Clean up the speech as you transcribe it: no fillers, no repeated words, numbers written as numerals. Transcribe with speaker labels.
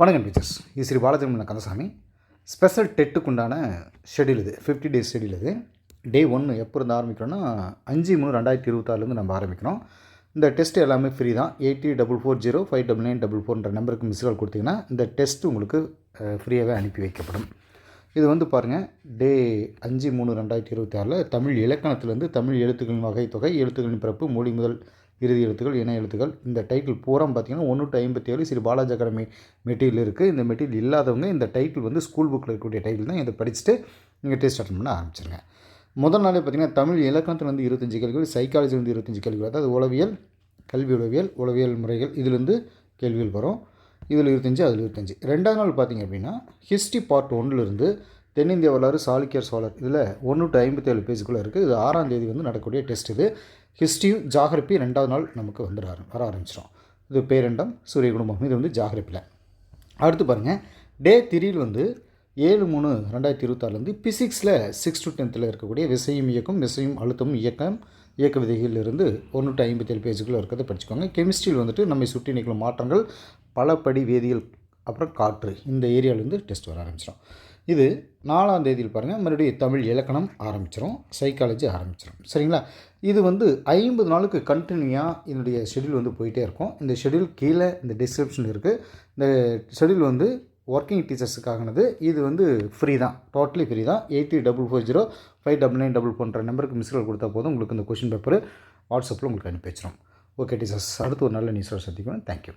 Speaker 1: வணக்கம் டீச்சர்ஸ். இது ஸ்ரீ பாலஜிரமண கந்தசாமி. ஸ்பெஷல் டெட்டுக்கு உண்டான ஷெடியூல் இது. 50 டேஸ் ஷெடியூல் இது. டே 1 எப்போ இருந்து ஆரம்பிக்கிறோன்னா 5/3/2026 நம்ம ஆரம்பிக்கிறோம். இந்த டெஸ்ட் எல்லாமே ஃப்ரீ தான். 8044059944 நம்பருக்கு மிஸ் கால் கொடுத்தீங்கன்னா இந்த டெஸ்ட் உங்களுக்கு ஃப்ரீயாகவே அனுப்பி வைக்கப்படும். இது பாருங்கள், டே 5/3/2026 தமிழ் இலக்கணத்திலேருந்து தமிழ் எழுத்துக்களின் வகைத்தொகை, எழுத்துக்களின் பிறப்பு, மொழி முதல் இறுதி எழுத்துக்கள், இணை எழுத்துக்கள், இந்த டைட்டில் பூரா பார்த்திங்கன்னா 1 to 57 Sri Balaji academy material இருக்குது. இந்த மெட்டீரியல் இல்லாதவங்க இந்த டைட்டில் ஸ்கூல் புக்கில் இருக்கக்கூடிய டைட்டில் தான். இதை படிச்சுட்டு நீங்கள் டெஸ்ட் அட்டன் பண்ண ஆரம்பிச்சிருங்க. முதல் நாளே பார்த்திங்கன்னா தமிழ் இலக்கணத்தில் 25 கேள்விகள், சைக்காலஜி 25 கேள்விகள், அதாவது உளவியல், கல்வி உளவியல் முறைகள், இதிலிருந்து கேள்விகள் வரும். இதில் 25, அதில் 25. ரெண்டாவது நாள் பார்த்திங்க அப்படின்னா ஹிஸ்ட்ரி பார்ட் 1லேருந்து தென்னிந்திய வரலாறு, சாளுக்கியர் சோழர், இதில் 1 to 57 பேஜுக்குள்ளே இருக்குது. இது 6ஆம் தேதி நடக்கக்கூடிய டெஸ்ட். இது ஹிஸ்ட்ரி ஜாகிரபி 2வது நாள் நமக்கு வர ஆரம்பிச்சிடும். இது பேரண்டம், சூரிய குடும்பம், இது ஜாகிரபியில். அடுத்து பாருங்கள், டே 3ல் 7/3/2026 பிசிக்ஸில் 6 to 10th இருக்கக்கூடிய விசையும் இயக்கம், விசையும் அழுத்தமும் இயக்க விதிகளிலிருந்து 1 to 57 பேஜுக்குள்ளே இருக்கிறத படிச்சுக்கோங்க. கெமிஸ்ட்ரியில் நம்மை சுற்றி நிகழும் மாற்றங்கள், பலப்படி வேதியியல், அப்புறம் காற்று, இந்த ஏரியாவிலேருந்து டெஸ்ட் வர ஆரம்பிச்சிடும். இது 4ஆம் தேதியில் பாருங்கள், மறுபடியும் தமிழ் இலக்கணம் ஆரம்பிச்சிடும், சைக்காலஜி ஆரம்பிச்சிடும். சரிங்களா? இது 50 நாளுக்கு கண்டினியூவாக இதனுடைய ஷெடியூல் போயிட்டே இருக்கும். இந்த ஷெடியூல் கீழே இந்த டிஸ்கிரிப்ஷன் இருக்குது. இந்த ஷெடியூல் ஒர்க்கிங் டீச்சர்ஸுக்கானது. இது ஃப்ரீ தான், டோட்டலி ஃப்ரீ தான். 8044059944 நம்பருக்கு மிஸ் கால் கொடுத்தா போதும். உங்களுக்கு இந்த கொஷின் பேப்பர் வாட்ஸ்அப்பில் உங்களுக்கு அனுப்பி வச்சிடும். ஓகே டீச்சர்ஸ், அடுத்து ஒரு நல்ல நியூஸோட சந்திக்கிறோம். தேங்க்யூ.